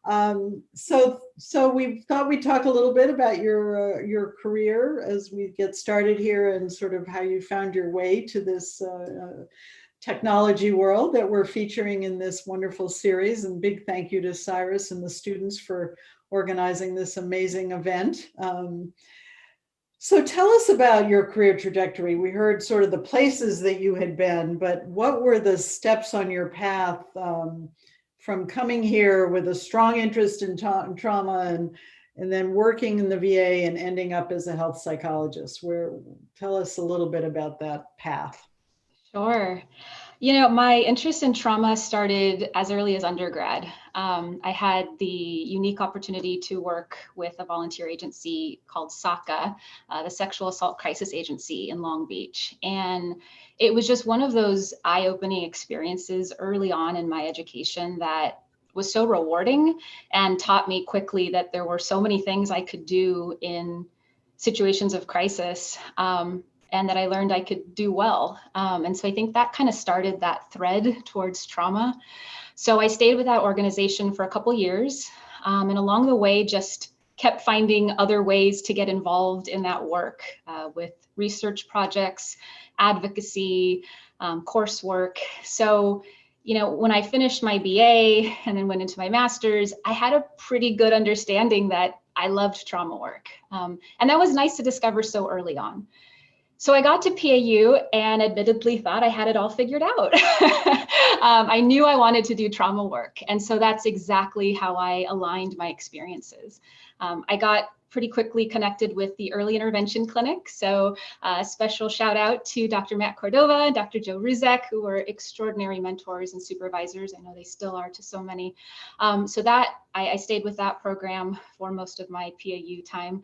So we thought we'd talk a little bit about your career as we get started here, and sort of how you found your way to this technology world that we're featuring in this wonderful series. And big thank you to Cyrus and the students for organizing this amazing event. So tell us about your career trajectory. We heard sort of the places that you had been, but what were the steps on your path from coming here with a strong interest in trauma and then working in the VA and ending up as a health psychologist? Tell us a little bit about that path. Sure. You know, my interest in trauma started as early as undergrad. I had the unique opportunity to work with a volunteer agency called SACA, the Sexual Assault Crisis Agency in Long Beach. And it was just one of those eye-opening experiences early on in my education that was so rewarding and taught me quickly that there were so many things I could do in situations of crisis. And that I learned I could do well. And so I think that kind of started that thread towards trauma. So I stayed with that organization for a couple years, and along the way just kept finding other ways to get involved in that work with research projects, advocacy, coursework. So, you know, when I finished my BA and then went into my master's, I had a pretty good understanding that I loved trauma work. And that was nice to discover so early on. So I got to PAU and admittedly thought I had it all figured out. I knew I wanted to do trauma work. And so that's exactly how I aligned my experiences. I got pretty quickly connected with the early intervention clinic. So a special shout out to Dr. Matt Cordova and Dr. Joe Ruzek, who were extraordinary mentors and supervisors. I know they still are to so many. So that I stayed with that program for most of my PAU time.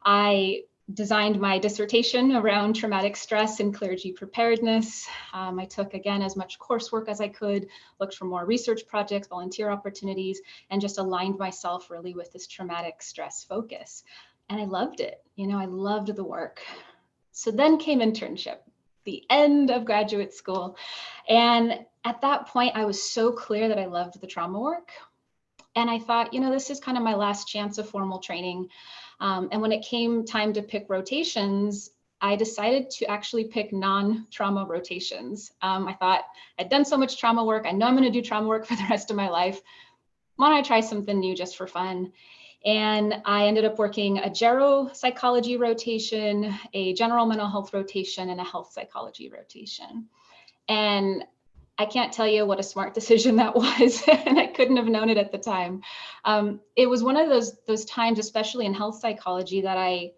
I designed my dissertation around traumatic stress and clergy preparedness. I took, again, as much coursework as I could, looked for more research projects, volunteer opportunities, and just aligned myself really with this traumatic stress focus. And I loved it. You know, I loved the work. So then came internship, the end of graduate school. And at that point, I was so clear that I loved the trauma work. And I thought, you know, this is kind of my last chance of formal training. And when it came time to pick rotations, I decided to actually pick non-trauma rotations. I thought I'd done so much trauma work. I know I'm going to do trauma work for the rest of my life. Why don't I try something new just for fun? And I ended up working a gero psychology rotation, a general mental health rotation, and a health psychology rotation. And I can't tell you what a smart decision that was, and I couldn't have known it at the time. It was one of those times, especially in health psychology, that I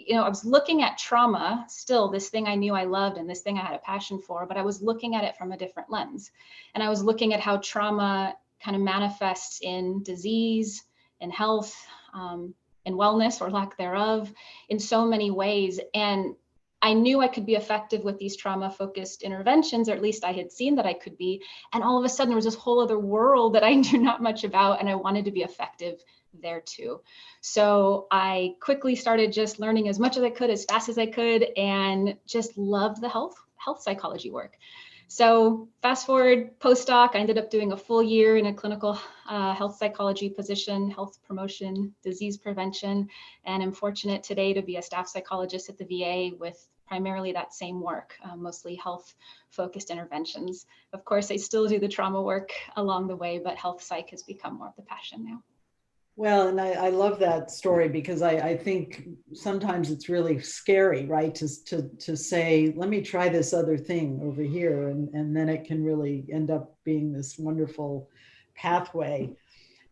was looking at trauma, still this thing I knew I loved and this thing I had a passion for, but I was looking at it from a different lens. And I was looking at how trauma kind of manifests in disease, in health, in wellness or lack thereof, in so many ways. And I knew I could be effective with these trauma-focused interventions, or at least I had seen that I could be. And all of a sudden, there was this whole other world that I knew not much about, and I wanted to be effective there too. So I quickly started just learning as much as I could, as fast as I could, and just loved the health psychology work. So fast forward, postdoc, I ended up doing a full year in a clinical health psychology position, health promotion, disease prevention, and I'm fortunate today to be a staff psychologist at the VA with primarily that same work, mostly health-focused interventions. Of course, I still do the trauma work along the way, but health psych has become more of the passion now. Well, and I love that story because I think sometimes it's really scary, right? To say, let me try this other thing over here. And then it can really end up being this wonderful pathway.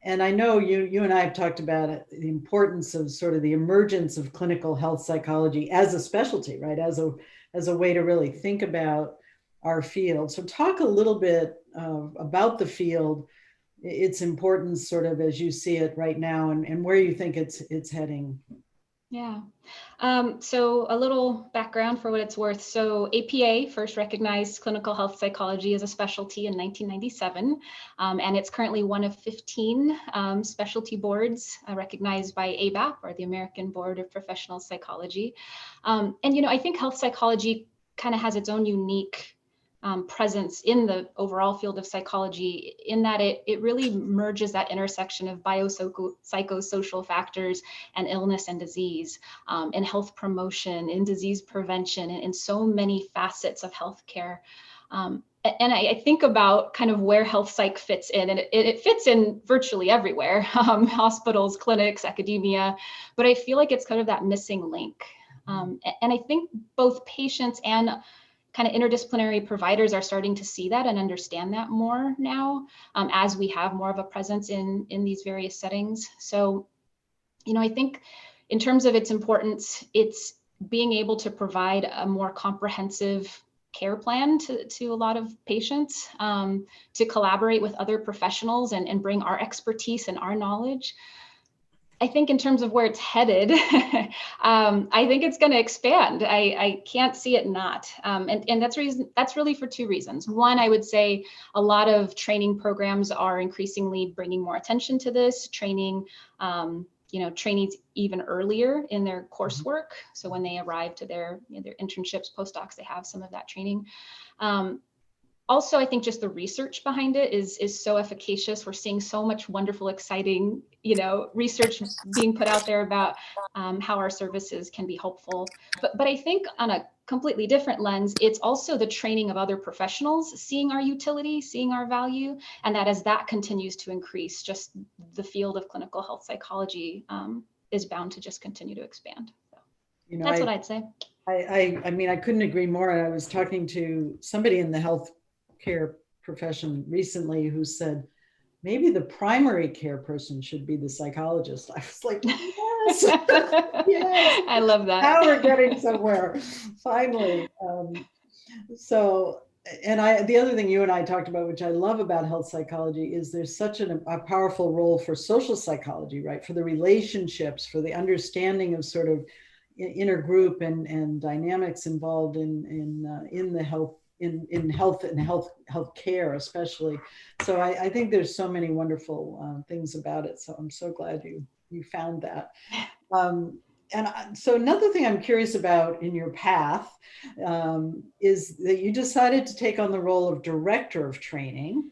And I know you and I have talked about it, the importance of sort of the emergence of clinical health psychology as a specialty, right? As a way to really think about our field. So talk a little bit about the field, its importance sort of as you see it right now, and where you think it's heading. Yeah. So a little background for what it's worth. So APA first recognized clinical health psychology as a specialty in 1997, and it's currently one of 15 specialty boards recognized by ABAP, or the American Board of Professional Psychology. And I think health psychology kind of has its own unique presence in the overall field of psychology, in that it really merges that intersection of biopsychosocial factors and illness and disease, in health promotion, in disease prevention, and in so many facets of healthcare. And I think about kind of where health psych fits in, and it fits in virtually everywhere, hospitals, clinics, academia, but I feel like it's kind of that missing link. And I think both patients and kind of interdisciplinary providers are starting to see that and understand that more now, as we have more of a presence in these various settings. So, I think in terms of its importance, it's being able to provide a more comprehensive care plan to a lot of patients, to collaborate with other professionals and bring our expertise and our knowledge. I think in terms of where it's headed, I think it's going to expand. I can't see it not. And that's really for two reasons. One, I would say a lot of training programs are increasingly bringing more attention to this, training trainees even earlier in their coursework. So when they arrive to their internships, postdocs, they have some of that training. Also, I think just the research behind it is so efficacious. We're seeing so much wonderful, exciting, research being put out there about how our services can be helpful. But I think on a completely different lens, it's also the training of other professionals, seeing our utility, seeing our value, and that as that continues to increase, just the field of clinical health psychology is bound to just continue to expand. So that's what I'd say. I mean, I couldn't agree more. I was talking to somebody in the healthcare profession recently who said, maybe the primary care person should be the psychologist. I was like, yes, yes. I love that. Now we're getting somewhere, finally. The other thing you and I talked about, which I love about health psychology, is there's such a powerful role for social psychology, right? For the relationships, for the understanding of sort of inner group and dynamics involved in the health. In health and health care, especially. So I think there's so many wonderful things about it. So I'm so glad you found that. So another thing I'm curious about in your path is that you decided to take on the role of director of training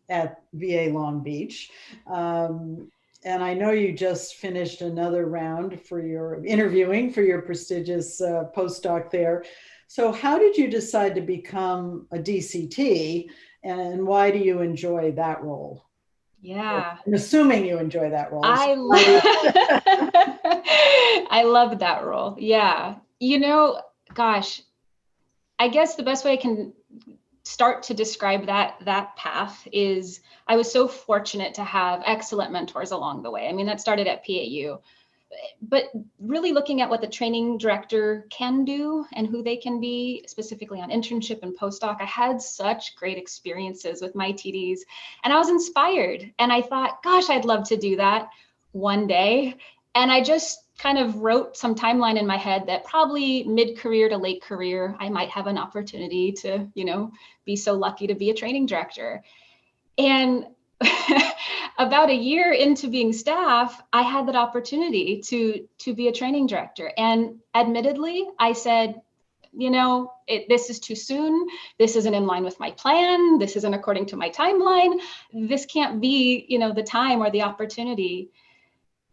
at VA Long Beach. And I know you just finished another round for your interviewing for your prestigious postdoc there. So how did you decide to become a DCT, and why do you enjoy that role? Yeah. I'm assuming you enjoy that role. I love that role. Yeah. Gosh, I guess the best way I can start to describe that path is I was so fortunate to have excellent mentors along the way. I mean, that started at PAU. But really looking at what the training director can do and who they can be, specifically on internship and postdoc, I had such great experiences with my TDs, and I was inspired. And I thought, gosh, I'd love to do that one day. And I just kind of wrote some timeline in my head that probably mid-career to late career, I might have an opportunity to, be so lucky to be a training director. And about a year into being staff, I had that opportunity to be a training director. And admittedly, I said, this is too soon. This isn't in line with my plan. This isn't according to my timeline. This can't be, the time or the opportunity.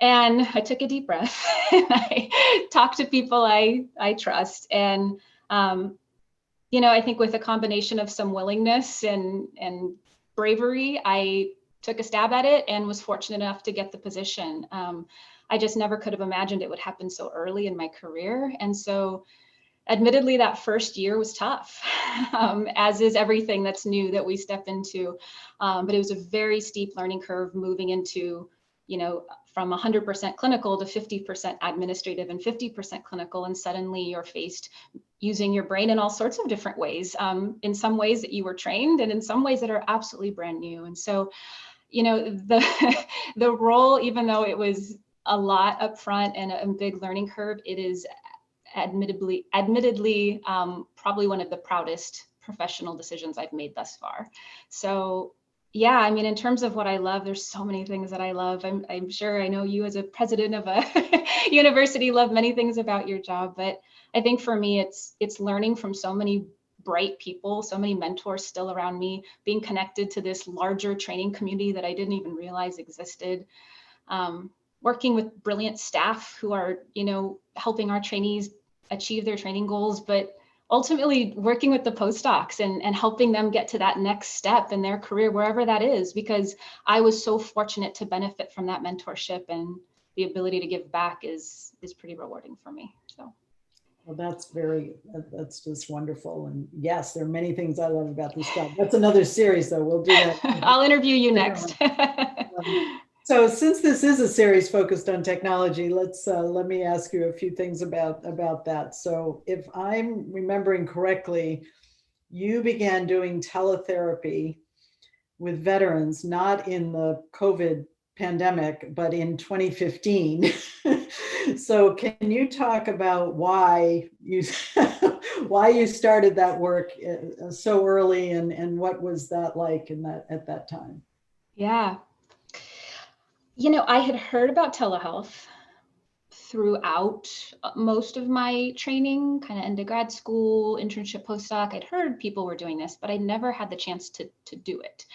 And I took a deep breath and I talked to people I trust. And, I think with a combination of some willingness and bravery, I took a stab at it and was fortunate enough to get the position. I just never could have imagined it would happen so early in my career. And so admittedly, that first year was tough, as is everything that's new that we step into. But it was a very steep learning curve moving into, from 100% clinical to 50% administrative and 50% clinical. And suddenly you're faced using your brain in all sorts of different ways, in some ways that you were trained and in some ways that are absolutely brand new. And so, the role, even though it was a lot up front and a big learning curve, it is admittedly probably one of the proudest professional decisions I've made thus far. So yeah, I mean, in terms of what I love, there's so many things that I love. I'm sure I know you as a president of a university love many things about your job, but I think for me, it's learning from so many bright people, so many mentors still around me, being connected to this larger training community that I didn't even realize existed. Working with brilliant staff who are, helping our trainees achieve their training goals, but ultimately working with the postdocs and helping them get to that next step in their career, wherever that is, because I was so fortunate to benefit from that mentorship, and the ability to give back is pretty rewarding for me. So. Well, that's just wonderful. And yes, there are many things I love about this job. That's another series though. We'll do that. I'll interview you next. So since this is a series focused on technology, let me ask you a few things about that. So if I'm remembering correctly, you began doing teletherapy with veterans, not in the COVID pandemic, but in 2015. So can you talk about why you started that work so early, and what was that like at that time? Yeah. I had heard about telehealth throughout most of my training, kind of into grad school, internship, postdoc. I'd heard people were doing this, but I never had the chance to do it.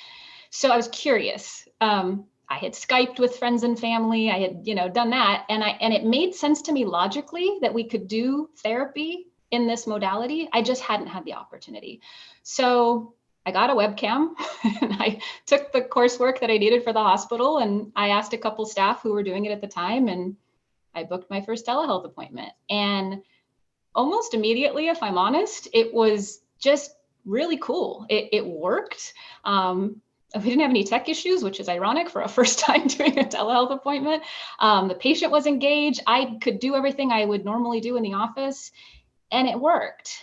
So I was curious. I had Skyped with friends and family. I had, done that. And it made sense to me logically that we could do therapy in this modality. I just hadn't had the opportunity. So I got a webcam and I took the coursework that I needed for the hospital, and I asked a couple staff who were doing it at the time, and I booked my first telehealth appointment. And almost immediately, if I'm honest, it was just really cool. It worked. We didn't have any tech issues, which is ironic for a first time doing a telehealth appointment. The patient was engaged. I could do everything I would normally do in the office, and it worked.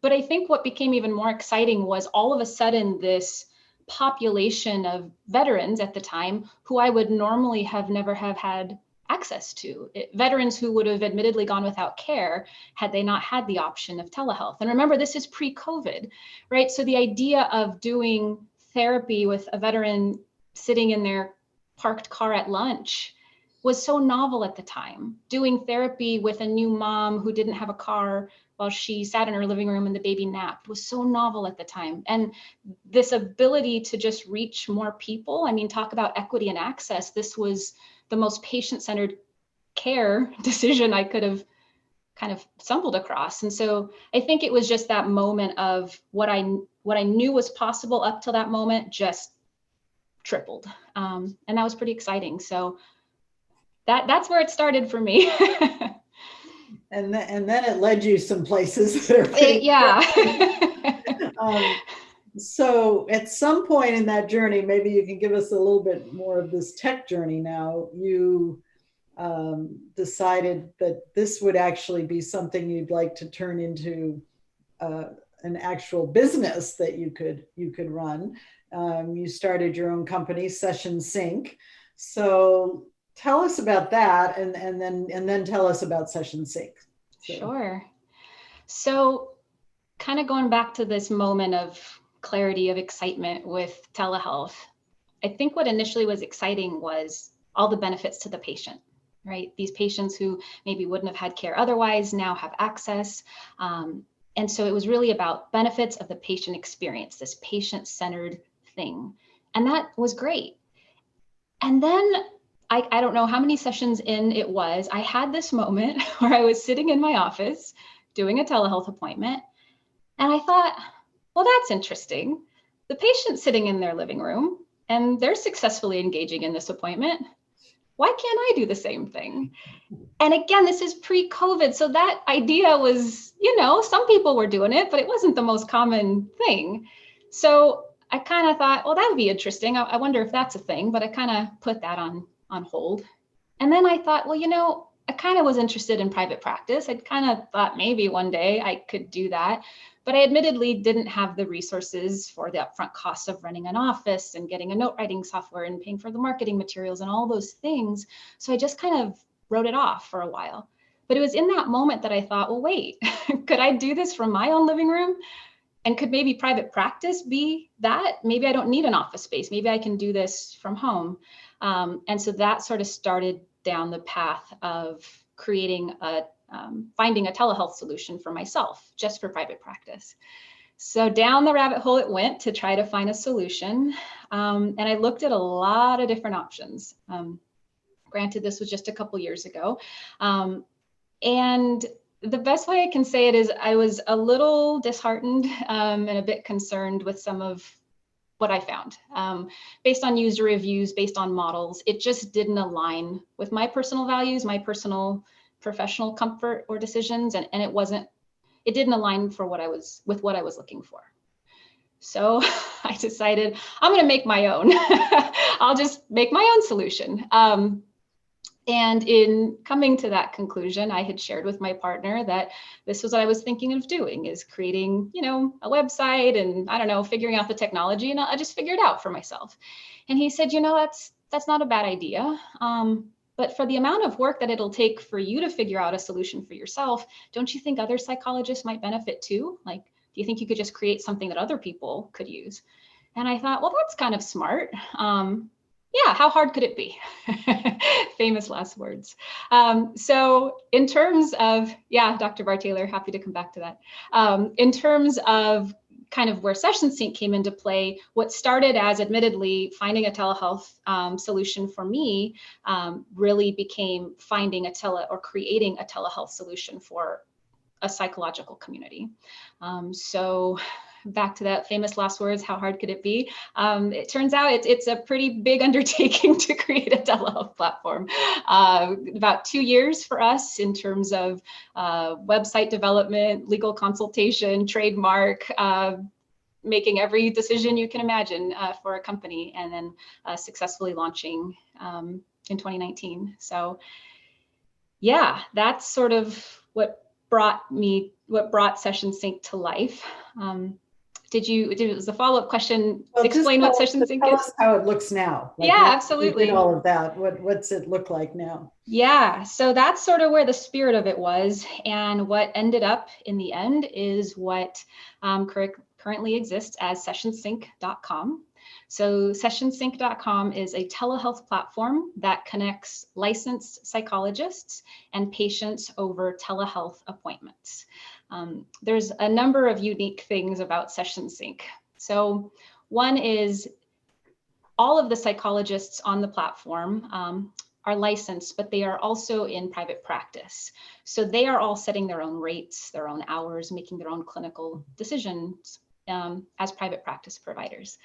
But I think what became even more exciting was all of a sudden this population of veterans at the time who I would normally have never have had access to. Veterans who would have admittedly gone without care had they not had the option of telehealth. And remember, this is pre-COVID, right? So the idea of doing therapy with a veteran sitting in their parked car at lunch was so novel at the time. Doing therapy with a new mom who didn't have a car while she sat in her living room and the baby napped was so novel at the time. And this ability to just reach more people, talk about equity and access, this was the most patient-centered care decision I could have kind of stumbled across. And so I think it was just that moment of what I knew was possible up till that moment just tripled. And that was pretty exciting. So that's where it started for me. And then it led you some places. Yeah. So at some point in that journey, maybe you can give us a little bit more of this tech journey now. You decided that this would actually be something you'd like to turn into an actual business that you could run. You started your own company, Sessionsync. So tell us about that, and then tell us about Sessionsync. Sure. So kind of going back to this moment of clarity, of excitement with telehealth, I think what initially was exciting was all the benefits to the patient, right? These patients who maybe wouldn't have had care otherwise now have access. And so it was really about benefits of the patient experience, this patient-centered thing. And that was great. And then I don't know how many sessions in it was, I had this moment where I was sitting in my office doing a telehealth appointment. And I thought, well, that's interesting. The patient's sitting in their living room and they're successfully engaging in this appointment. Why can't I do the same thing? And again, this is pre-COVID. So that idea was, some people were doing it, but it wasn't the most common thing. So I kind of thought, well, that would be interesting. I wonder if that's a thing, but I kind of put that on hold. And then I thought, well, I kind of was interested in private practice. I'd kind of thought maybe one day I could do that, but I admittedly didn't have the resources for the upfront costs of running an office and getting a note writing software and paying for the marketing materials and all those things. So I just kind of wrote it off for a while. But it was in that moment that I thought, well, wait, could I do this from my own living room? And could maybe private practice be that? Maybe I don't need an office space. Maybe I can do this from home. And so that sort of started down the path of creating a finding a telehealth solution for myself, just for private practice. So down the rabbit hole it went to try to find a solution. And I looked at a lot of different options. Granted, this was just a couple years ago. And the best way I can say it is I was a little disheartened and a bit concerned with some of what I found. Based on user reviews, based on models, it just didn't align with my personal values, my personal professional comfort or decisions, and it didn't align with what I was looking for. So I decided I'm going to make my own. I'll just make my own solution. And in coming to that conclusion, I had shared with my partner that this was what I was thinking of doing, is creating, a website and, I don't know, figuring out the technology, and I just figured it out for myself. And he said, that's not a bad idea. But for the amount of work that it'll take for you to figure out a solution for yourself, don't you think other psychologists might benefit too? Like, do you think you could just create something that other people could use? And I thought, well, that's kind of smart. Yeah, how hard could it be? Famous last words. So in terms of, Dr. Bar-Taylor, happy to come back to that. In terms of kind of where Sessionsync came into play, what started as admittedly finding a telehealth solution for me really became finding creating a telehealth solution for a psychological community. So back to that famous last words, how hard could it be? It turns out it's a pretty big undertaking to create a telehealth platform. About 2 years for us in terms of website development, legal consultation, trademark, making every decision you can imagine for a company, and then successfully launching in 2019. So yeah, that's sort of what brought Sessionsync to life. Was the follow-up question explain what Sessionsync is? Tell us how it looks now. Absolutely. You did all of that. What's it look like now? Yeah, so that's sort of where the spirit of it was. And what ended up in the end is what currently exists as Sessionsync.com. So Sessionsync.com is a telehealth platform that connects licensed psychologists and patients over telehealth appointments. There's a number of unique things about Sessionsync. So one is all of the psychologists on the platform are licensed, but they are also in private practice. So they are all setting their own rates, their own hours, making their own clinical decisions as private practice providers.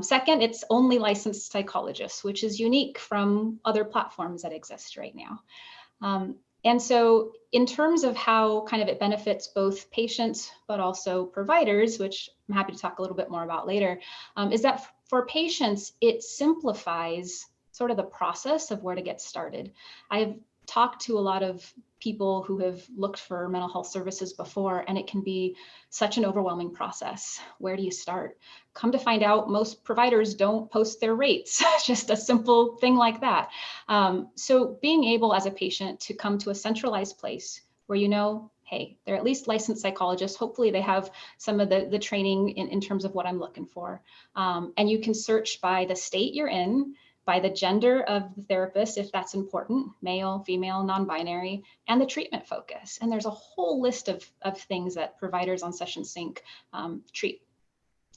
Second, it's only licensed psychologists, which is unique from other platforms that exist right now. And so in terms of how kind of it benefits both patients, but also providers, which I'm happy to talk a little bit more about later, is that for patients, it simplifies sort of the process of where to get started. I've talked to a lot of people who have looked for mental health services before, and it can be such an overwhelming process. Where do you start? Come to find out, most providers don't post their rates, just a simple thing like that. So being able as a patient to come to a centralized place where hey, they're at least licensed psychologists. Hopefully they have some of the training in terms of what I'm looking for. And you can search by the state you're in, by the gender of the therapist, if that's important, male, female, non-binary, and the treatment focus. And there's a whole list of things that providers on Sessionsync treat.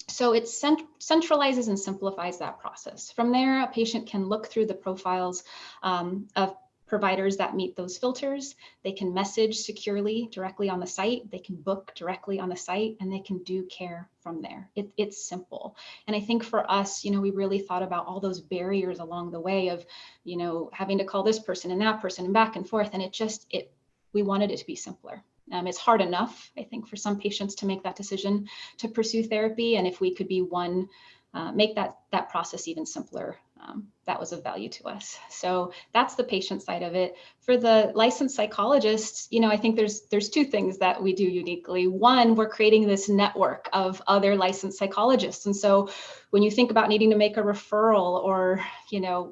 So it centralizes and simplifies that process. From there, a patient can look through the profiles of providers that meet those filters. They can message securely directly on the site. They can book directly on the site, and they can do care from there. It's simple. And I think for us, we really thought about all those barriers along the way of, having to call this person and that person and back and forth. And we wanted it to be simpler. It's hard enough, I think, for some patients to make that decision to pursue therapy. And if we could be make that process even simpler, that was of value to us. So that's the patient side of it. For the licensed psychologists, I think there's two things that we do uniquely. One, we're creating this network of other licensed psychologists. And so when you think about needing to make a referral or,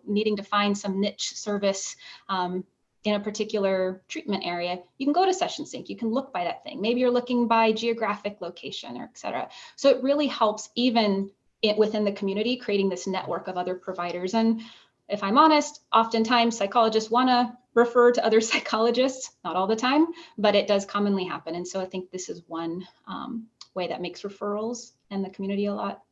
needing to find some niche service in a particular treatment area, you can go to Sessionsync. You can look by that thing. Maybe you're looking by geographic location or et cetera. So it really helps even within the community, creating this network of other providers. And if I'm honest, oftentimes psychologists want to refer to other psychologists, not all the time, but it does commonly happen. And so I think this is one way that makes referrals and the community a lot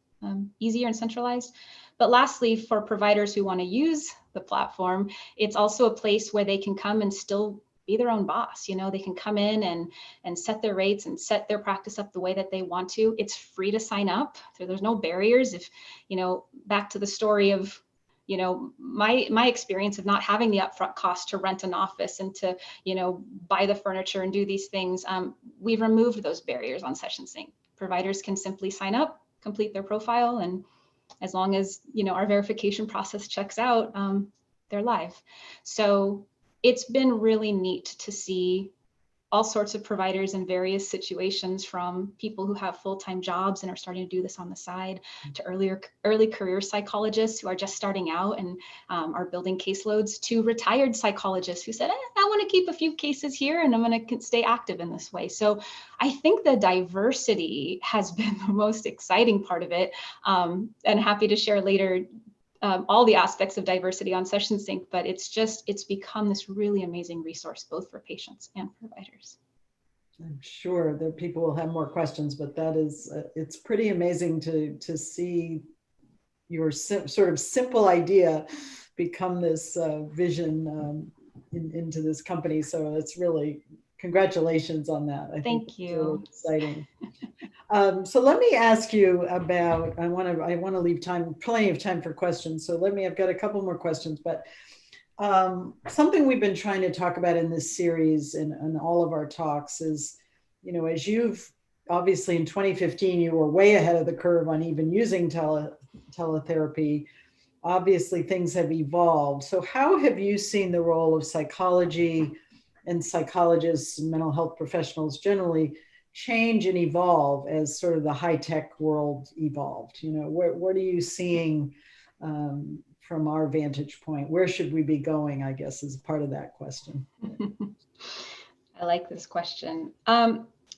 easier and centralized. But lastly, for providers who want to use the platform, it's also a place where they can come and still be their own boss. You know, they can come in and set their rates and set their practice up the way that they want to. It's free to sign up. So there's no barriers. If, you know, back to the story of, you know, my experience of not having the upfront cost to rent an office and to, you know, buy the furniture and do these things, we've removed those barriers on Sessionsync. Providers can simply sign up, complete their profile, and as long as, you know, our verification process checks out, they're live. So it's been really neat to see all sorts of providers in various situations, from people who have full-time jobs and are starting to do this on the side, to early career psychologists who are just starting out and are building caseloads, to retired psychologists who said, I want to keep a few cases here and I'm going to stay active in this way. So I think the diversity has been the most exciting part of it, and happy to share later all the aspects of diversity on Sessionsync, but it's become this really amazing resource, both for patients and providers. I'm sure that people will have more questions, but that is, it's pretty amazing to see your sort of simple idea become this vision into this company. So it's really, congratulations on that. Thank you. Really exciting. So let me ask you about, I want to leave plenty of time for questions. So I've got a couple more questions, but something we've been trying to talk about in this series and all of our talks is, you know, as you've obviously in 2015, you were way ahead of the curve on even using teletherapy. Obviously things have evolved. So how have you seen the role of psychology and psychologists and mental health professionals generally change and evolve as sort of the high-tech world evolved? You know, what are you seeing from our vantage point? Where should we be going, I guess, is part of that question. I like this question.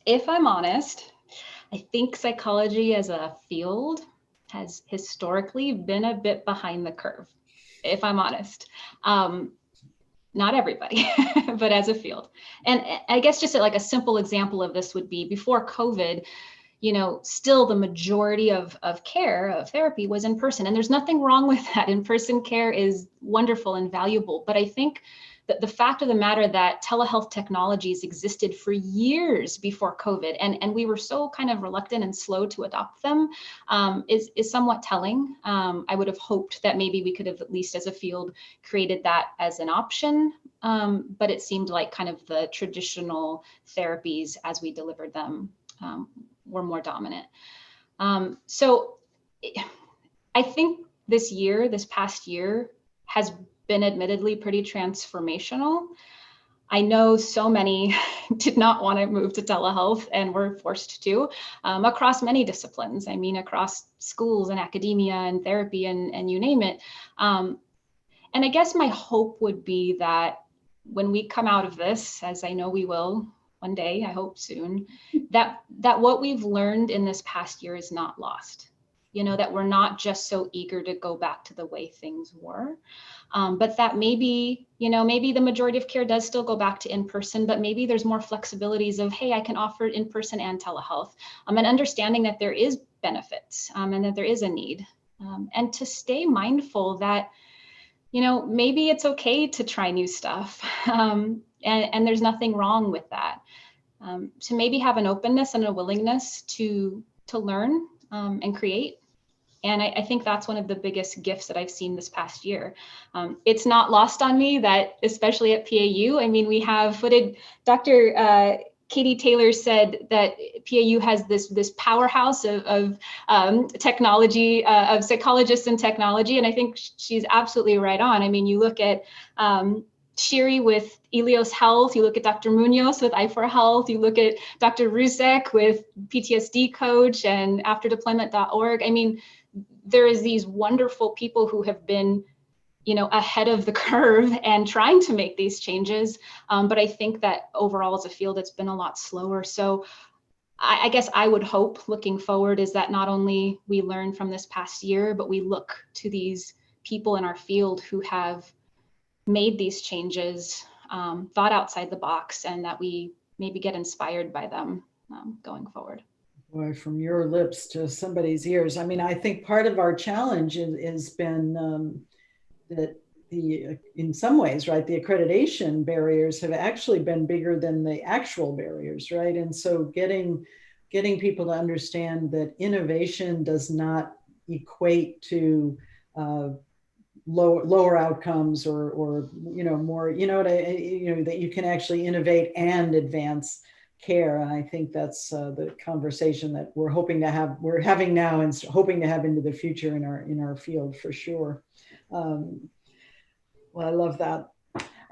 If I'm honest, I think psychology as a field has historically been a bit behind the curve, if I'm honest. Not everybody, but as a field. And I guess just like a simple example of this would be before COVID, you know, still the majority of care, of therapy was in person. And there's nothing wrong with that. In-person care is wonderful and valuable. But I think that the fact of the matter that telehealth technologies existed for years before COVID, and we were so kind of reluctant and slow to adopt them, is somewhat telling. I would have hoped that maybe we could have, at least as a field, created that as an option. But it seemed like kind of the traditional therapies as we delivered them were more dominant. So I think this past year has been admittedly pretty transformational. I know so many did not want to move to telehealth and were forced to across many disciplines. I mean, across schools and academia and therapy and you name it. And I guess my hope would be that when we come out of this, as I know we will one day, I hope soon, that what we've learned in this past year is not lost. You know, that we're not just so eager to go back to the way things were, but that maybe, you know, maybe the majority of care does still go back to in-person, but maybe there's more flexibilities of, hey, I can offer in-person and telehealth, and understanding that there is benefits and that there is a need, and to stay mindful that, you know, maybe it's okay to try new stuff, and there's nothing wrong with that. To maybe have an openness and a willingness to learn and create. And I think that's one of the biggest gifts that I've seen this past year. It's not lost on me that, especially at PAU, I mean, we have, what did Dr. Katie Taylor said, that PAU has this powerhouse of technology, of psychologists and technology. And I think she's absolutely right on. I mean, you look at Shiri with Elios Health, you look at Dr. Munoz with I4 Health, you look at Dr. Rusek with PTSD Coach and afterdeployment.org. I mean, there is these wonderful people who have been, you know, ahead of the curve and trying to make these changes. But I think that overall as a field, it's been a lot slower. So I guess I would hope looking forward is that not only we learn from this past year, but we look to these people in our field who have made these changes, thought outside the box, and that we maybe get inspired by them going forward. Boy, from your lips to somebody's ears. I mean, I think part of our challenge has been that in some ways, right, the accreditation barriers have actually been bigger than the actual barriers, right? And so getting people to understand that innovation does not equate to lower outcomes or more, that you can actually innovate and advance care. And I think that's the conversation that we're having now and hoping to have into the future in our field for sure. Well, I love that.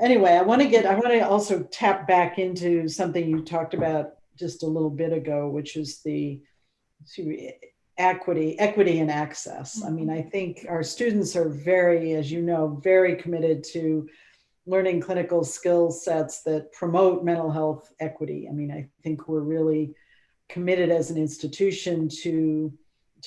Anyway, I want to also tap back into something you talked about just a little bit ago, which is the equity and access. I mean, I think our students are very, as you know, very committed to learning clinical skill sets that promote mental health equity. I mean, I think we're really committed as an institution to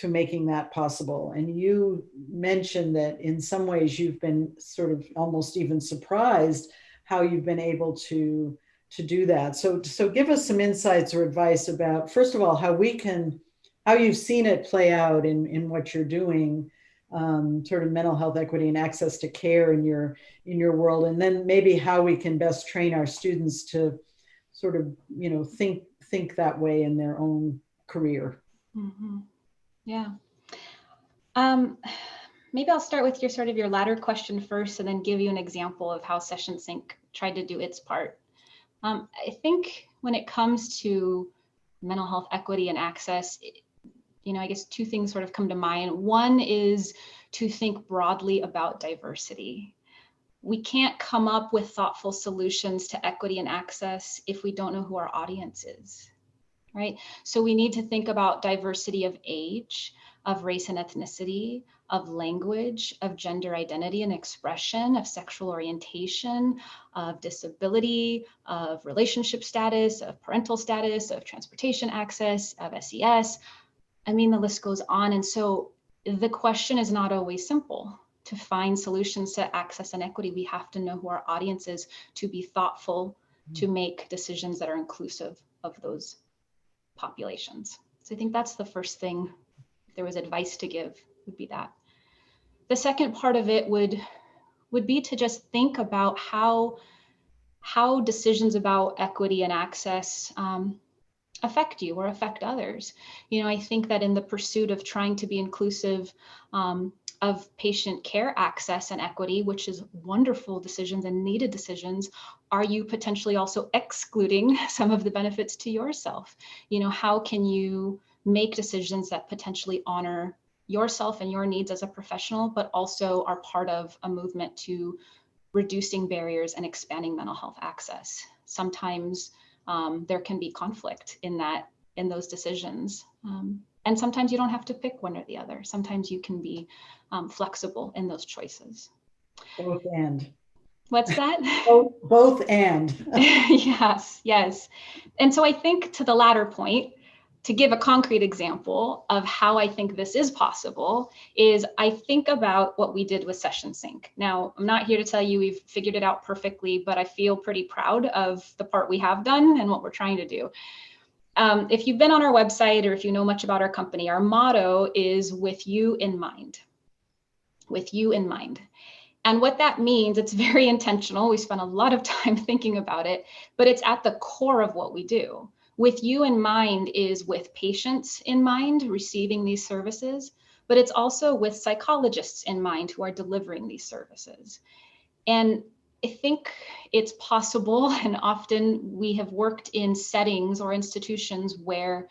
making that possible. And you mentioned that in some ways you've been sort of almost even surprised how you've been able to do that. So give us some insights or advice about, first of all, how you've seen it play out in what you're doing, sort of mental health equity and access to care in your world, and then maybe how we can best train our students to sort of think that way in their own career. Mm-hmm. Yeah. Maybe I'll start with your latter question first, and then give you an example of how Sessionsync tried to do its part. I think when it comes to mental health equity and access, I guess two things sort of come to mind. One is to think broadly about diversity. We can't come up with thoughtful solutions to equity and access if we don't know who our audience is, right? So we need to think about diversity of age, of race and ethnicity, of language, of gender identity and expression, of sexual orientation, of disability, of relationship status, of parental status, of transportation access, of SES. I mean, the list goes on. And so the question is not always simple. To find solutions to access and equity, we have to know who our audience is, to be thoughtful, to make decisions that are inclusive of those populations. So I think that's the first thing. If there was advice to give, would be that. The second part of it would be to just think about how decisions about equity and access affect you or affect others. I think that in the pursuit of trying to be inclusive of patient care access and equity, which is wonderful decisions and needed decisions, are you potentially also excluding some of the benefits to yourself? How can you make decisions that potentially honor yourself and your needs as a professional, but also are part of a movement to reducing barriers and expanding mental health access? Sometimes there can be conflict in those decisions. And sometimes you don't have to pick one or the other. Sometimes you can be flexible in those choices. Both and. What's that? Both and. Yes. And so I think to the latter point, to give a concrete example of how I think this is possible, is I think about what we did with Sessionsync. Now, I'm not here to tell you we've figured it out perfectly, but I feel pretty proud of the part we have done and what we're trying to do. If you've been on our website or if you know much about our company, our motto is "with you in mind." With you in mind. And what that means, it's very intentional. We spent a lot of time thinking about it, but it's at the core of what we do. With you in mind is with patients in mind receiving these services, but it's also with psychologists in mind who are delivering these services. And I think it's possible, and often we have worked in settings or institutions where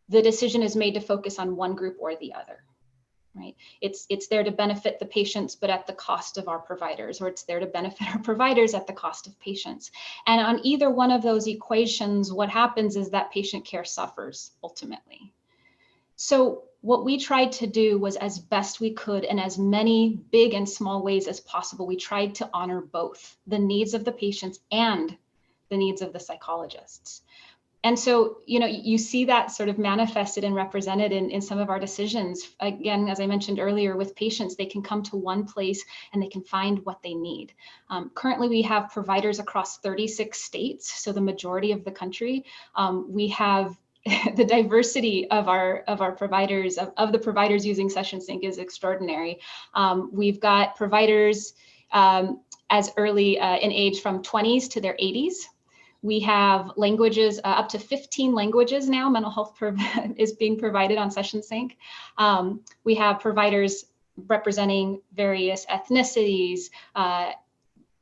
the decision is made to focus on one group or the other. Right? It's there to benefit the patients, but at the cost of our providers, or it's there to benefit our providers at the cost of patients. And on either one of those equations, what happens is that patient care suffers ultimately. So what we tried to do was, as best we could, in as many big and small ways as possible, we tried to honor both the needs of the patients and the needs of the psychologists. And so, you see that sort of manifested and represented in some of our decisions. Again, as I mentioned earlier, with patients, they can come to one place and they can find what they need. Currently, we have providers across 36 states, so the majority of the country. We have the diversity of our providers, of the providers using Sessionsync is extraordinary. We've got providers as early in age from 20s to their 80s. We have languages, up to 15 languages now, mental health is being provided on Sessionsync. We have providers representing various ethnicities,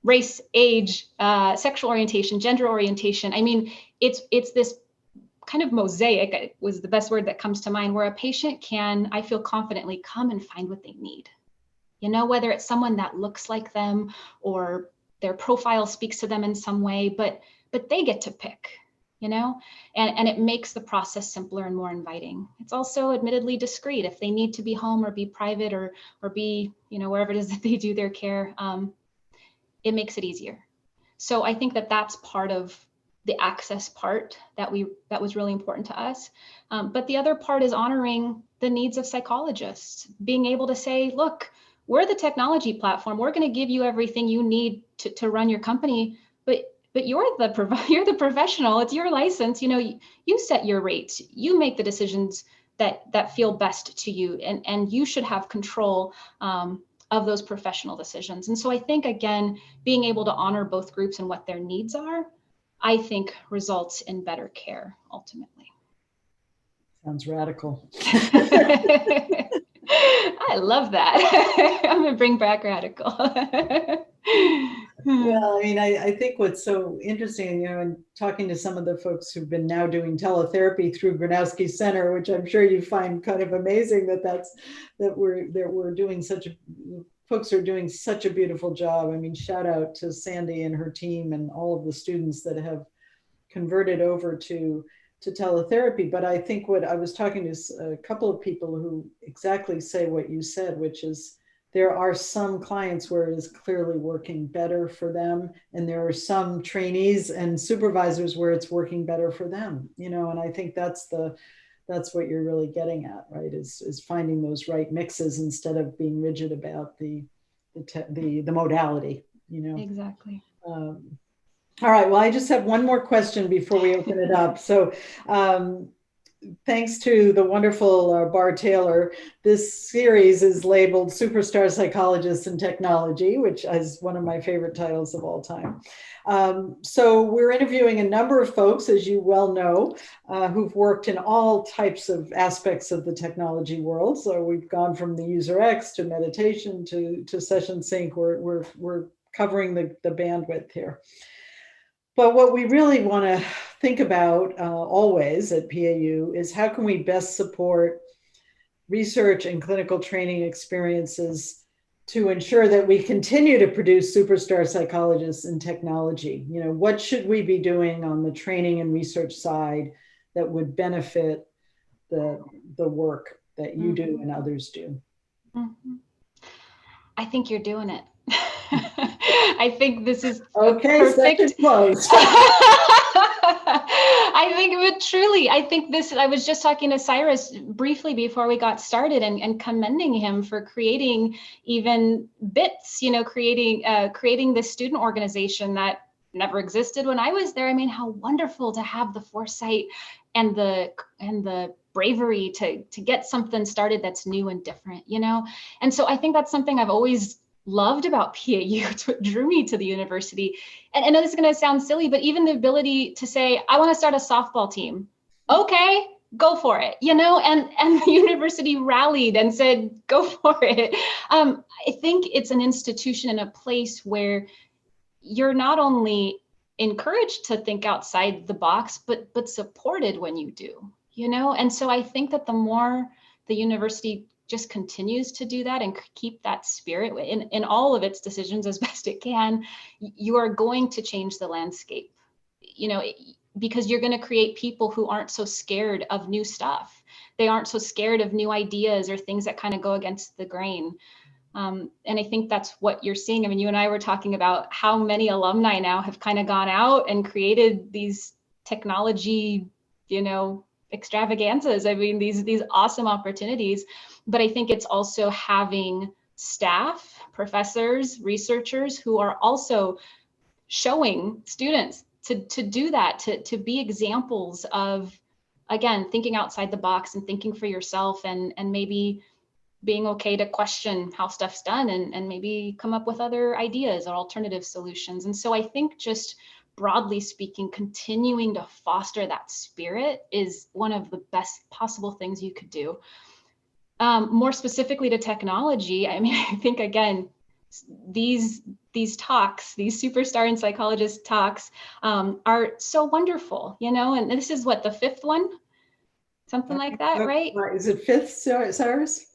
race, age, sexual orientation, gender orientation. I mean, it's this kind of mosaic was the best word that comes to mind, where a patient can, I feel confidently, come and find what they need. Whether it's someone that looks like them or their profile speaks to them in some way, but they get to pick, and it makes the process simpler and more inviting. It's also admittedly discreet. If they need to be home or be private or be, wherever it is that they do their care, it makes it easier. So I think that that's part of the access part that was really important to us. But the other part is honoring the needs of psychologists, being able to say, look, we're the technology platform. We're going to give you everything you need to run your company, but you're the professional. It's your license. You set your rates. You make the decisions that feel best to you, and you should have control of those professional decisions. And so I think, again, being able to honor both groups and what their needs are, I think results in better care ultimately. Sounds radical. I love that. I'm gonna bring back radical. Well, I mean, I think what's so interesting, and talking to some of the folks who've been now doing teletherapy through Gronowski Center, which I'm sure you find kind of amazing that we're doing folks are doing such a beautiful job. I mean, shout out to Sandy and her team and all of the students that have converted over to teletherapy. But I think what I was talking to a couple of people who exactly say what you said, which is there are some clients where it is clearly working better for them. And there are some trainees and supervisors where it's working better for them, and I think that's what you're really getting at, right? Is finding those right mixes instead of being rigid about the modality, Exactly. All right. Well, I just have one more question before we open it up. So thanks to the wonderful Bar Taylor, this series is labeled Superstar Psychologists in Technology, which is one of my favorite titles of all time. So we're interviewing a number of folks, as you well know, who've worked in all types of aspects of the technology world. So we've gone from the user X to meditation to Sessionsync. We're covering the bandwidth here. But what we really want to think about always at PAU is how can we best support research and clinical training experiences to ensure that we continue to produce superstar psychologists in technology? What should we be doing on the training and research side that would benefit the work that you do and others do? Mm-hmm. I think you're doing it. I think this is okay. Perfect. Close. I think, but truly, I think this. I was just talking to Cyrus briefly before we got started, and commending him for creating even bits. Creating this student organization that never existed when I was there. I mean, how wonderful to have the foresight and the bravery to get something started that's new and different. And so I think that's something I've always loved about PAU. It's what drew me to the university. And I know this is going to sound silly, but even the ability to say, I want to start a softball team. Okay, go for it, and the university rallied and said, go for it. I think it's an institution and a place where you're not only encouraged to think outside the box, but supported when you do, And so I think that the more the university just continues to do that and keep that spirit in all of its decisions as best it can, you are going to change the landscape, because you're going to create people who aren't so scared of new stuff. They aren't so scared of new ideas or things that kind of go against the grain. And I think that's what you're seeing. I mean, you and I were talking about how many alumni now have kind of gone out and created these technology extravaganzas. I mean, these awesome opportunities. But I think it's also having staff, professors, researchers who are also showing students to do that, to be examples of, again, thinking outside the box and thinking for yourself, and maybe being okay to question how stuff's done, and maybe come up with other ideas or alternative solutions. And so I think, just broadly speaking, continuing to foster that spirit is one of the best possible things you could do. More specifically to technology, I mean, I think, again, these talks, these superstar and psychologist talks, are so wonderful, and this is what, the fifth one? Something like that, right? Is it fifth, Cyrus?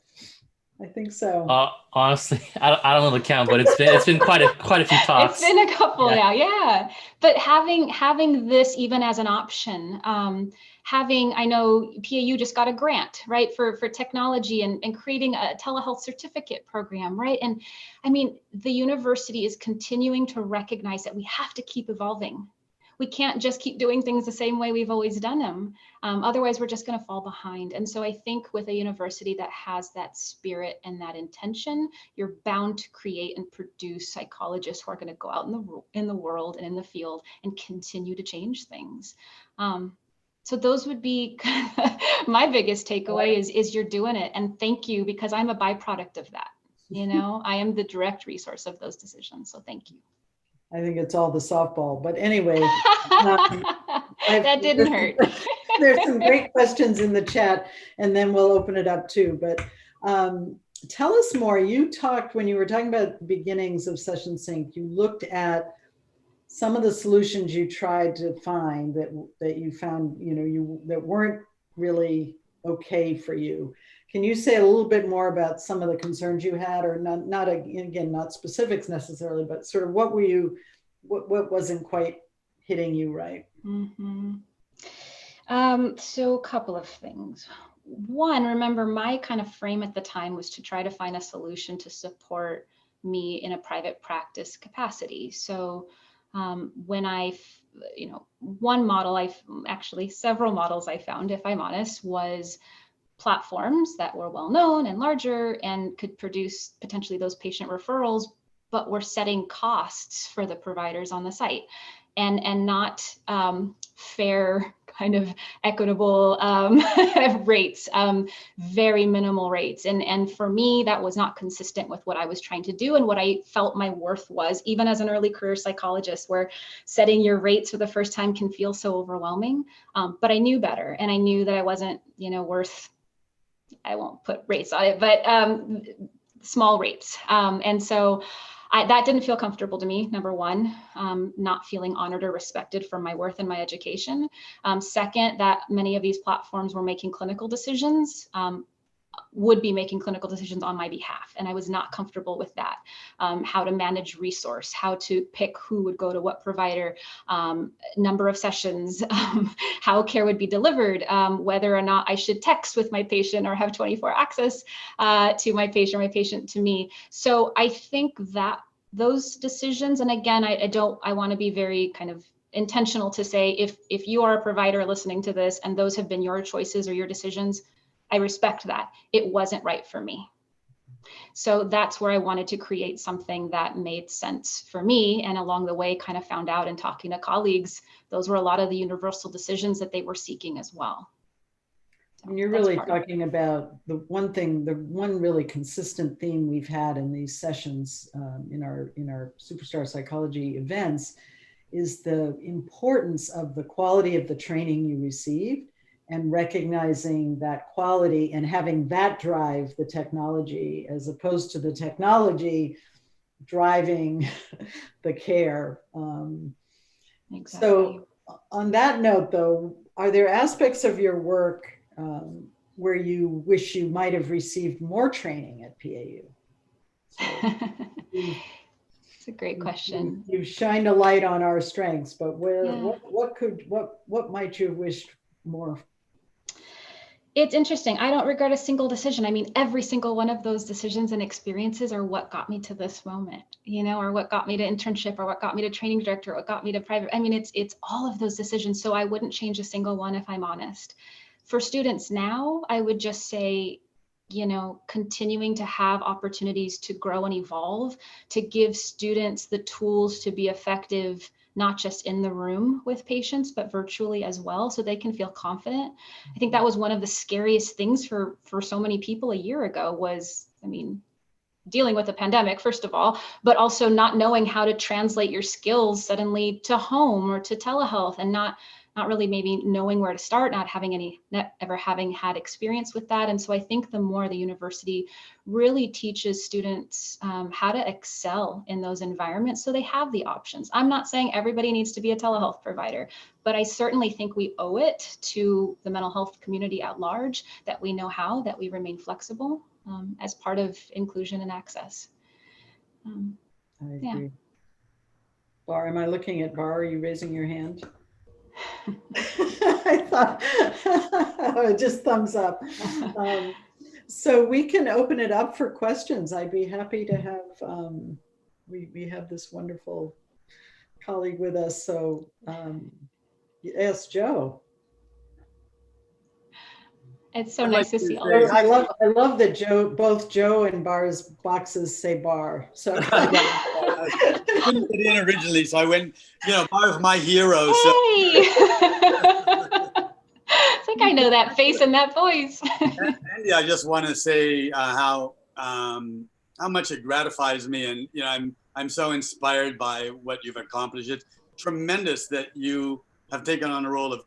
I think so. Honestly, I don't know the count, but it's been quite a few talks. It's been a couple now, yeah. But having this even as an option, I know PAU just got a grant, right, for technology, and creating a telehealth certificate program, right? And I mean, the university is continuing to recognize that we have to keep evolving. We can't just keep doing things the same way we've always done them. Otherwise, we're just going to fall behind. And so I think with a university that has that spirit and that intention, you're bound to create and produce psychologists who are going to go out in the world and in the field and continue to change things. So those would be my biggest takeaway is you're doing it. And thank you, because I'm a byproduct of that. I am the direct resource of those decisions. So thank you. I think it's all the softball, but anyway. That didn't hurt. There's some great questions in the chat, and then we'll open it up too. But tell us more. You talked, when you were talking about the beginnings of Sessionsync, you looked at some of the solutions you tried to find that you found, that weren't really okay for you. Can you say a little bit more about some of the concerns you had, or not specifics necessarily, but sort of what wasn't quite hitting you right? Mm-hmm. So a couple of things. One, remember, my kind of frame at the time was to try to find a solution to support me in a private practice capacity. So when one model, several models I found, if I'm honest, was platforms that were well known and larger and could produce potentially those patient referrals, but were setting costs for the providers on the site, and not fair, kind of equitable rates, very minimal rates. And for me, that was not consistent with what I was trying to do and what I felt my worth was, even as an early career psychologist, where setting your rates for the first time can feel so overwhelming. But I knew better, and I knew that I wasn't, worth, I won't put rates on it, but small rates. And so that didn't feel comfortable to me, number one, not feeling honored or respected for my worth and my education. Second, that many of these platforms were making clinical decisions, would be making clinical decisions on my behalf. And I was not comfortable with that. How to manage resource, how to pick who would go to what provider, number of sessions, how care would be delivered, whether or not I should text with my patient or have 24 access to my patient, or my patient to me. So I think that those decisions, and again, I want to be very kind of intentional to say, if you are a provider listening to this and those have been your choices or your decisions, I respect that. It wasn't right for me. So that's where I wanted to create something that made sense for me. And along the way, kind of found out in talking to colleagues, those were a lot of the universal decisions that they were seeking as well. So and you're really talking about the one really consistent theme we've had in these sessions in our Superstar Psychology events is the importance of the quality of the training you received, and recognizing that quality and having that drive the technology, as opposed to the technology driving the care. Exactly. So on that note, though, are there aspects of your work where you wish you might have received more training at PAU? It's a great question. You've shined a light on our strengths, but what might you have wished more? It's interesting. I don't regret a single decision. I mean, every single one of those decisions and experiences are what got me to this moment, or what got me to internship, or what got me to training director, or what got me to private. I mean, it's all of those decisions. So I wouldn't change a single one if I'm honest. For students now, I would just say, continuing to have opportunities to grow and evolve, to give students the tools to be effective, not just in the room with patients, but virtually as well, so they can feel confident. I think that was one of the scariest things for so many people a year ago was, dealing with the pandemic, first of all, but also not knowing how to translate your skills suddenly to home or to telehealth, and not really maybe knowing where to start, not ever having had experience with that. And so I think the more the university really teaches students how to excel in those environments, so they have the options. I'm not saying everybody needs to be a telehealth provider, but I certainly think we owe it to the mental health community at large that we know how, that we remain flexible as part of inclusion and access. I agree. Yeah. Bar, am I looking at Bar? Are you raising your hand? I thought, just thumbs up. So we can open it up for questions. I'd be happy to have, we have this wonderful colleague with us. So yes, Joe. It's so nice to see all of you. I love that both Joe and Bar's boxes say Bar. So I couldn't get in originally, so I went, Bar's my hero. Hey! So. I think I know that face and that voice. Andy, I just want to say how much it gratifies me, and I'm so inspired by what you've accomplished. It's tremendous that you have taken on the role of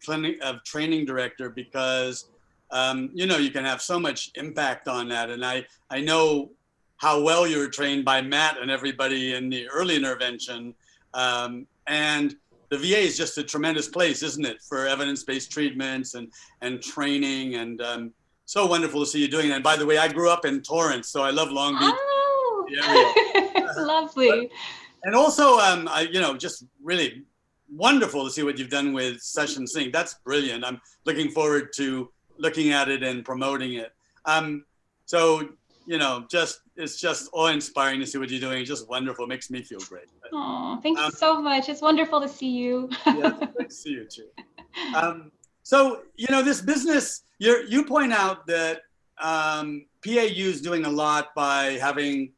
training director, because you can have so much impact on that. And I know how well you were trained by Matt and everybody in the early intervention. And the VA is just a tremendous place, isn't it, for evidence-based treatments and training, and so wonderful to see you doing that. And by the way, I grew up in Torrance, so I love Long Beach. Oh, lovely. And also, just really wonderful to see what you've done with Sessionsync. That's brilliant. I'm looking forward to looking at it and promoting it. It's just awe-inspiring to see what you're doing. It's just wonderful. It makes me feel great. Oh, thank you so much. It's wonderful to see you. Yeah, it's great to see you too. This business, you point out that PAU is doing a lot by having,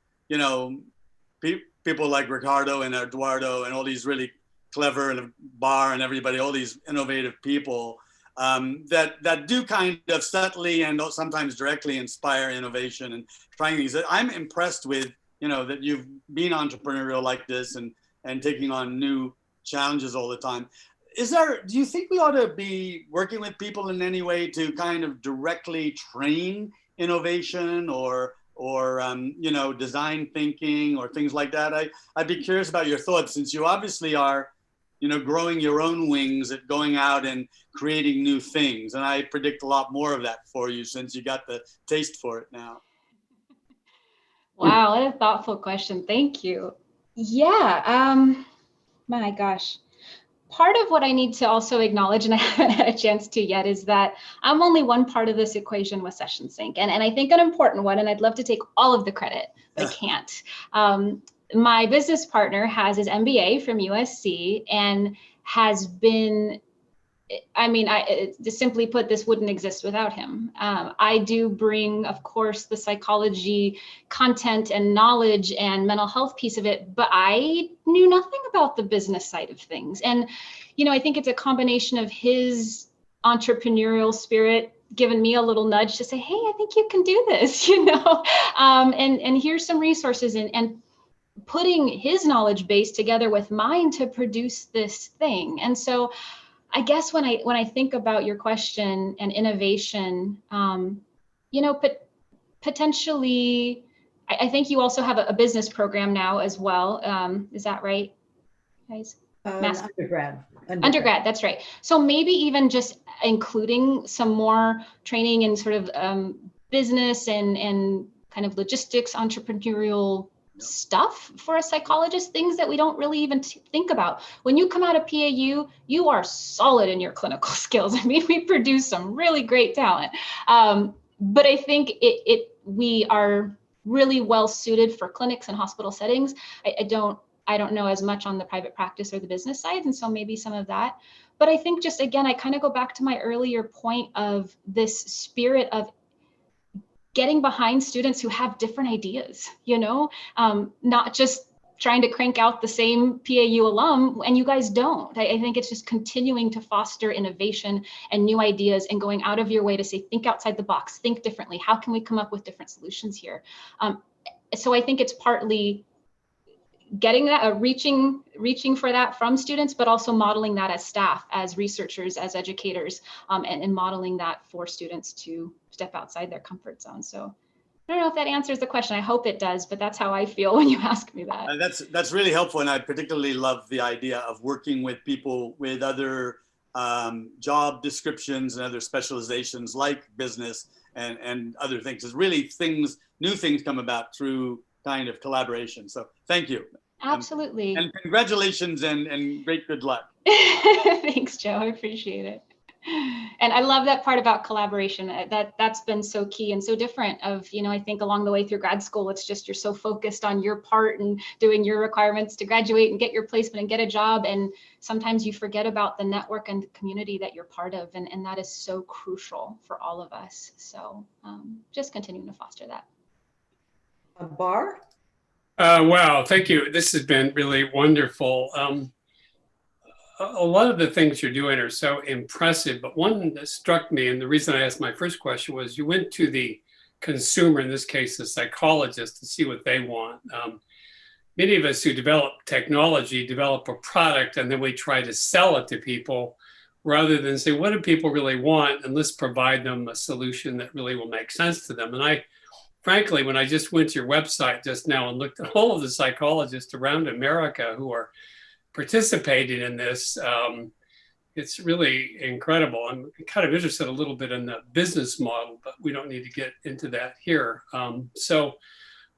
people like Ricardo and Eduardo and all these really clever, and Bar and everybody, all these innovative people that do kind of subtly and sometimes directly inspire innovation and trying things. I'm impressed with, that you've been entrepreneurial like this and taking on new challenges all the time. Do you think we ought to be working with people in any way to kind of directly train innovation or design thinking or things like that? I'd be curious about your thoughts, since you obviously are growing your own wings at going out and creating new things. And I predict a lot more of that for you, since you got the taste for it now. Wow, what a thoughtful question. Thank you. Yeah, my gosh. Part of what I need to also acknowledge, and I haven't had a chance to yet, is that I'm only one part of this equation with Sessionsync, and I think an important one, and I'd love to take all of the credit, but I can't. My business partner has his MBA from USC and has been, simply put, this wouldn't exist without him. I do bring, of course, the psychology content and knowledge and mental health piece of it, but I knew nothing about the business side of things. And, I think it's a combination of his entrepreneurial spirit given me a little nudge to say, hey, I think you can do this, and here's some resources, and putting his knowledge base together with mine to produce this thing. And so I guess when I think about your question and innovation, but potentially, I think you also have a business program now as well. Is that right, guys? Undergrad, that's right. So maybe even just including some more training in sort of business and kind of logistics, entrepreneurial stuff for a psychologist, things that we don't really even think about. When you come out of PAU, you are solid in your clinical skills. I mean, we produce some really great talent. But I think we are really well suited for clinics and hospital settings. I don't know as much on the private practice or the business side, and so maybe some of that. But I think just, again, I kind of go back to my earlier point of this spirit of getting behind students who have different ideas, not just trying to crank out the same PAU alum, and you guys don't. I think it's just continuing to foster innovation and new ideas and going out of your way to say, think outside the box, think differently. How can we come up with different solutions here? So I think it's partly getting that, reaching for that from students, but also modeling that as staff, as researchers, as educators, and modeling that for students to step outside their comfort zone. So I don't know if that answers the question. I hope it does, but that's how I feel when you ask me that. That's really helpful. And I particularly love the idea of working with people with other job descriptions and other specializations like business and other things. It's really new things come about through kind of collaboration. So thank you. Absolutely. And congratulations and great good luck. Thanks, Joe. I appreciate it. And I love that part about collaboration. That's been so key and so different of, I think along the way through grad school, it's just you're so focused on your part and doing your requirements to graduate and get your placement and get a job. And sometimes you forget about the network and the community that you're part of. And that is so crucial for all of us. So just continuing to foster that. Bar? Wow, thank you. This has been really wonderful. A lot of the things you're doing are so impressive, but one that struck me, and the reason I asked my first question was you went to the consumer, in this case, the psychologist, to see what they want. Many of us who develop technology develop a product and then we try to sell it to people rather than say, what do people really want? And let's provide them a solution that really will make sense to them. And frankly, when I just went to your website just now and looked at all of the psychologists around America who are participating in this, it's really incredible. I'm kind of interested a little bit in the business model, but we don't need to get into that here. So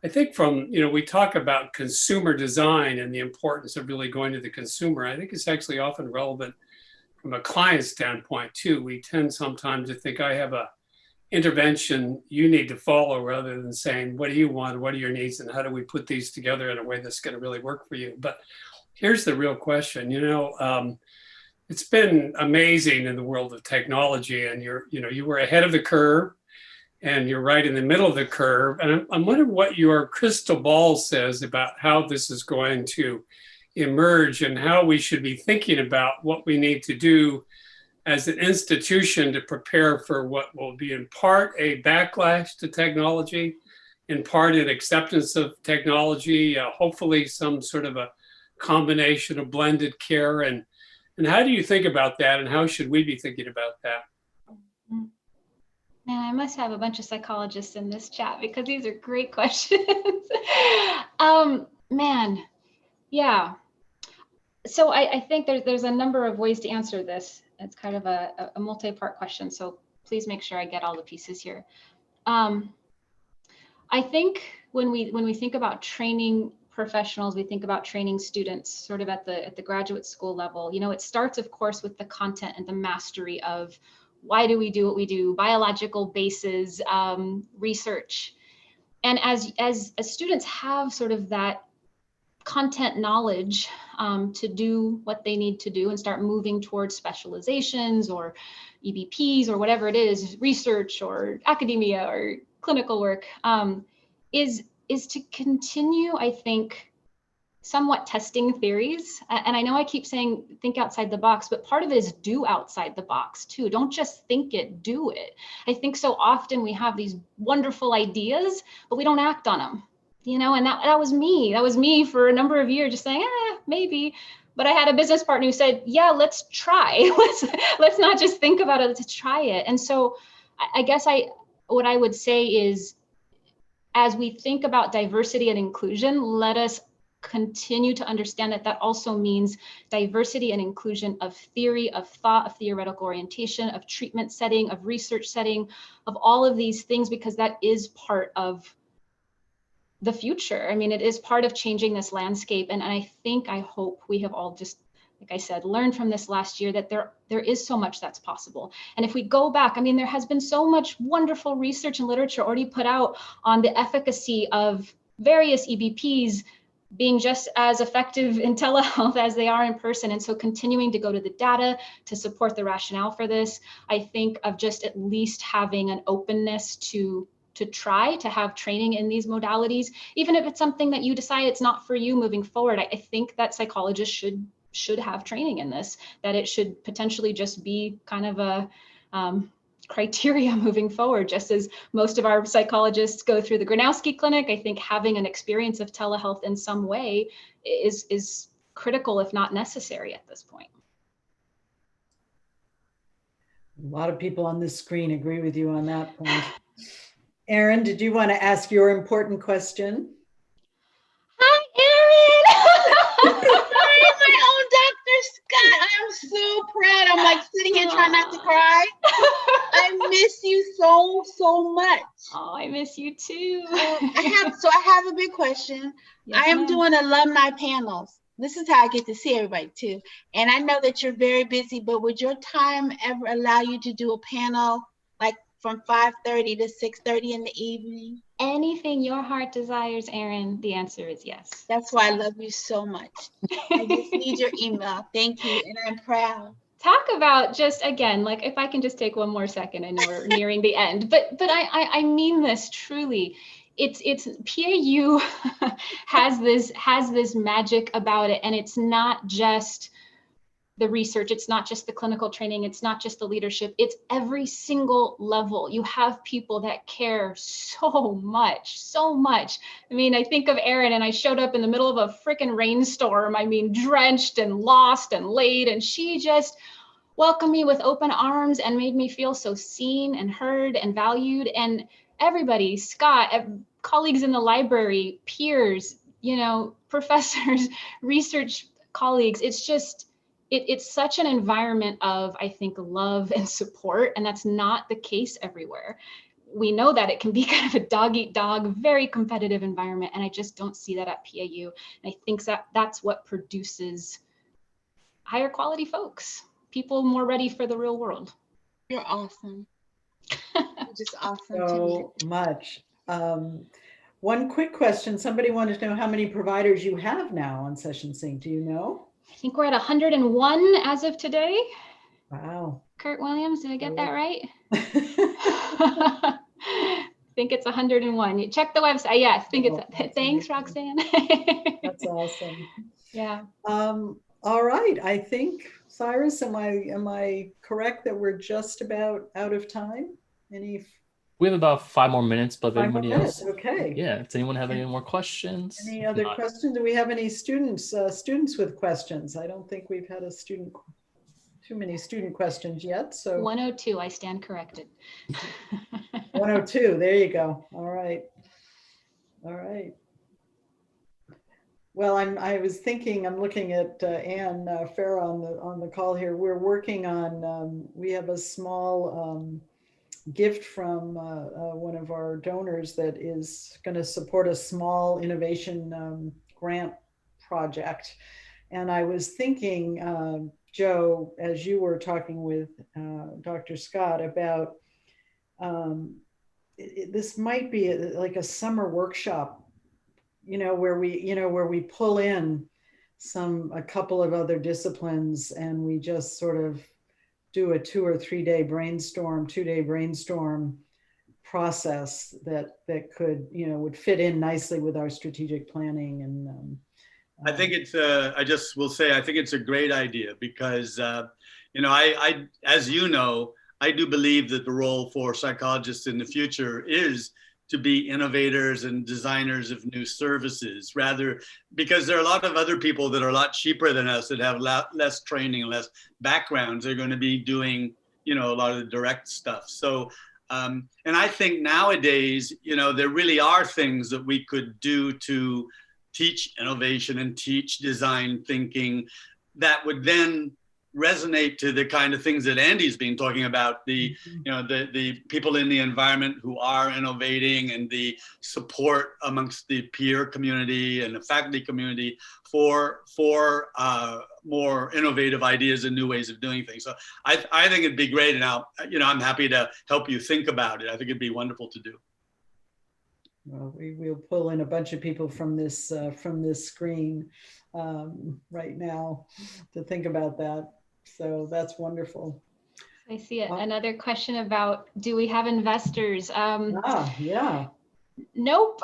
I think we talk about consumer design and the importance of really going to the consumer. I think it's actually often relevant from a client standpoint too. We tend sometimes to think I have a intervention you need to follow rather than saying, what do you want? What are your needs? And how do we put these together in a way that's going to really work for you? But here's the real question. It's been amazing in the world of technology, and you were ahead of the curve and you're right in the middle of the curve. And I'm wondering what your crystal ball says about how this is going to emerge and how we should be thinking about what we need to do as an institution to prepare for what will be in part a backlash to technology, in part an acceptance of technology, hopefully some sort of a combination of blended care. And how do you think about that, and how should we be thinking about that? Man, I must have a bunch of psychologists in this chat because these are great questions. Yeah. So I think there's a number of ways to answer this. It's kind of a multi-part question, so please make sure I get all the pieces here. I think when we think about training professionals, we think about training students sort of at the graduate school level. It starts, of course, with the content and the mastery of why do we do what we do, biological bases, research. And as students have sort of that content knowledge to do what they need to do and start moving towards specializations or EBPs or whatever it is, research or academia or clinical work, is to continue, I think, somewhat testing theories. And I know I keep saying think outside the box, but part of it is do outside the box too. Don't just think it, do it. I think so often we have these wonderful ideas, but we don't act on them. And that was me. That was me for a number of years, just saying, maybe. But I had a business partner who said, yeah, let's try. let's not just think about it, let's try it. And so I guess what I would say is, as we think about diversity and inclusion, let us continue to understand that also means diversity and inclusion of theory, of thought, of theoretical orientation, of treatment setting, of research setting, of all of these things, because that is part of the future. I mean, it is part of changing this landscape. And I hope we have all just, like I said, learned from this last year that there is so much that's possible. And if we go back, I mean, there has been so much wonderful research and literature already put out on the efficacy of various EBPs being just as effective in telehealth as they are in person. And so continuing to go to the data to support the rationale for this, I think of just at least having an openness to try to have training in these modalities, even if it's something that you decide it's not for you moving forward. I think that psychologists should have training in this, that it should potentially just be kind of a criteria moving forward. Just as most of our psychologists go through the Gronowski Clinic, I think having an experience of telehealth in some way is critical, if not necessary at this point. A lot of people on this screen agree with you on that point. Erin, did you want to ask your important question? Hi, Erin. Hi, my own Dr. Scott. I'm so proud. I'm like sitting here trying not to cry. I miss you so much. Oh, I miss you too. I have a big question. Yes, I am ma'am. doing alumni panels. This is how I get to see everybody too. And I know that you're very busy, but would your time ever allow you to do a panel like from 5:30 to 6:30 in the evening? Anything your heart desires, Erin, the answer is yes. That's why I love you so much. I just need your email. Thank you. And I'm proud. Talk about just, again, like if I can just take one more second, I know we're nearing the end, but I mean this truly. It's PAU has this magic about it, and it's not just the research, it's not just the clinical training, it's not just the leadership, it's every single level. You have people that care so much. I mean, I think of Erin, and I showed up in the middle of a freaking rainstorm, I mean, drenched and lost and late, and she just welcomed me with open arms and made me feel so seen and heard and valued. And everybody, Scott, colleagues in the library, peers, professors, research colleagues, it's just, it's such an environment of, I think, love and support, and that's not the case everywhere. We know that it can be kind of a dog-eat-dog, very competitive environment, and I just don't see that at PAU. And I think that's what produces higher quality folks, people more ready for the real world. You're awesome. You're just awesome. So much. One quick question. Somebody wanted to know how many providers you have now on Sessionsync. Do you know? I think we're at 101 as of today. Wow. Kurt Williams, did I get that right? I think it's 101. You check the website. Yeah, I think it's. Thanks, Roxanne. That's awesome. Yeah. All right. I think, Cyrus, am I correct that we're just about out of time? We have about 5 more minutes, but if 5 more anybody minutes, else, okay. yeah, does anyone have any more questions? Any other questions? Do we have any students with questions? I don't think we've had too many student questions yet. So 102, I stand corrected. 102, there you go. All right. Well, I was thinking, I'm looking at Anne Farah on the call here. We're working on, we have a small gift from one of our donors that is going to support a small innovation grant project. And I was thinking, Joe, as you were talking with Dr. Scott about this might be like a summer workshop, where we pull in a couple of other disciplines, and we just sort of do a 2 or 3 day brainstorm, 2-day brainstorm process that could, would fit in nicely with our strategic planning. And I think I just will say, I think it's a great idea because, I, as you know, I do believe that the role for psychologists in the future is to be innovators and designers of new services, rather, because there are a lot of other people that are a lot cheaper than us that have less training, less backgrounds. They're going to be doing, a lot of the direct stuff. So, and I think nowadays, there really are things that we could do to teach innovation and teach design thinking that would then resonate to the kind of things that Andy's been talking about, the the people in the environment who are innovating, and the support amongst the peer community and the faculty community for more innovative ideas and new ways of doing things. So I think it'd be great, and I'm happy to help you think about it. I think it'd be wonderful to do. Well, we'll pull in a bunch of people from this screen right now to think about that. So that's wonderful. I see it. Another question about, do we have investors? Yeah. Nope.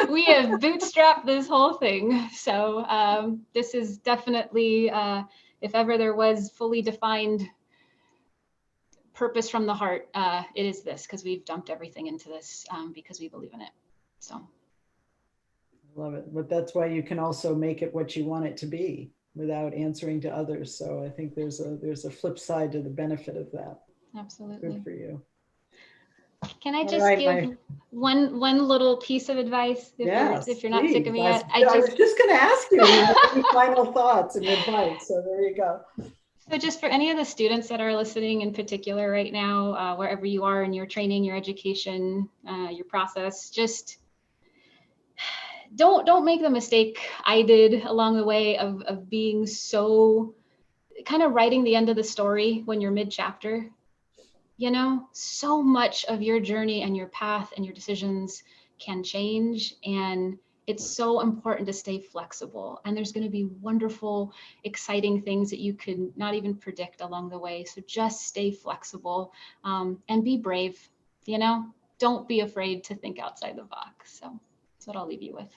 We have bootstrapped this whole thing. So this is definitely, if ever there was fully defined purpose from the heart, it is this, because we've dumped everything into this because we believe in it. So. Love it. But that's why you can also make it what you want it to be without answering to others. So I think there's a flip side to the benefit of that. Absolutely. Good for you. Can I just give one little piece of advice if you're not sick of me yet? I was just going to ask you any final thoughts and advice. So there you go. So just for any of the students that are listening in particular right now, wherever you are in your training, your education, your process, just don't make the mistake I did along the way of being so kind of writing the end of the story when you're mid-chapter. So much of your journey and your path and your decisions can change, and it's so important to stay flexible. And there's going to be wonderful, exciting things that you could not even predict along the way. So just stay flexible and be brave. Don't be afraid to think outside the box. So that's what I'll leave you with.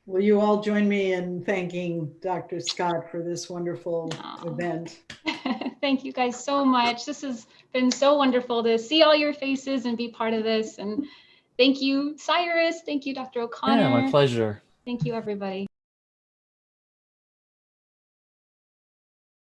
Will you all join me in thanking Dr. Scott for this wonderful event? Thank you guys so much. This has been so wonderful to see all your faces and be part of this. And thank you, Cyrus. Thank you, Dr. O'Connor. Yeah, my pleasure. Thank you, everybody.